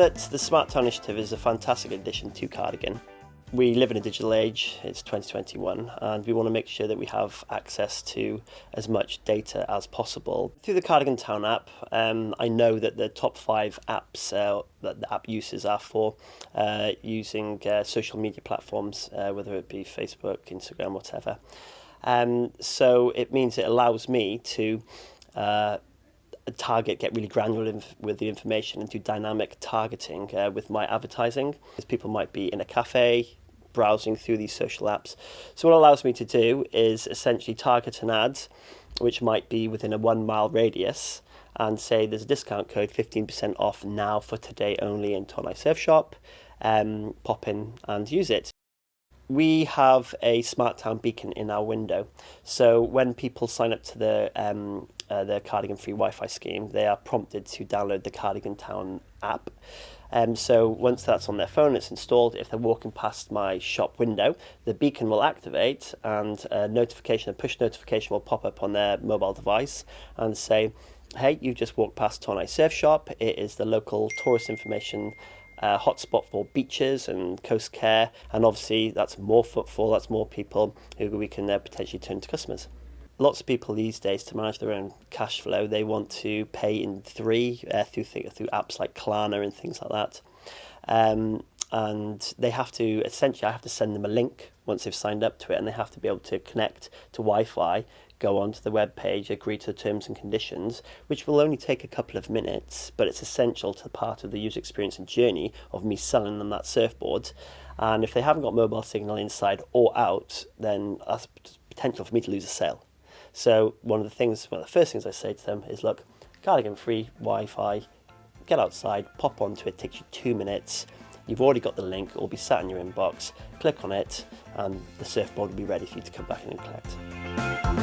that the Smart Town Initiative is a fantastic addition to Cardigan. We live in a digital age, it's 2021, and we want to make sure that we have access to as much data as possible. Through the Cardigan Town app, I know that the top 5 apps that the app uses are for using social media platforms, whether it be Facebook, Instagram, whatever. So it means it allows me to get really granular with the information and do dynamic targeting with my advertising. Because people might be in a cafe, browsing through these social apps. So what it allows me to do is essentially target an ad which might be within a 1 mile radius and say there's a discount code 15% off now for today only in Tonai Surf Shop. Pop in and use it. We have a Smart Town beacon in our window, so when people sign up to the Cardigan free Wi-Fi scheme, they are prompted to download the Cardigan Town app. So once that's on their phone, it's installed. If they're walking past my shop window, the beacon will activate and a push notification will pop up on their mobile device and say, hey, you just walked past Tonai Surf Shop. It is the local tourist information hotspot for beaches and coast care, and obviously that's more footfall, that's more people who we can potentially turn to customers. Lots of people these days, to manage their own cash flow, they want to pay in through apps like Klarna and things like that. And they have to, essentially, I have to send them a link once they've signed up to it, and they have to be able to connect to Wi-Fi, go onto the web page, agree to the terms and conditions, which will only take a couple of minutes, but it's essential to part of the user experience and journey of me selling them that surfboard. And if they haven't got mobile signal inside or out, then that's potential for me to lose a sale. So one of the first things I say to them is, look, Cardigan free Wi-Fi, get outside, pop onto it, takes you 2 minutes. You've already got the link, it will be sat in your inbox, click on it, and the surfboard will be ready for you to come back in and collect.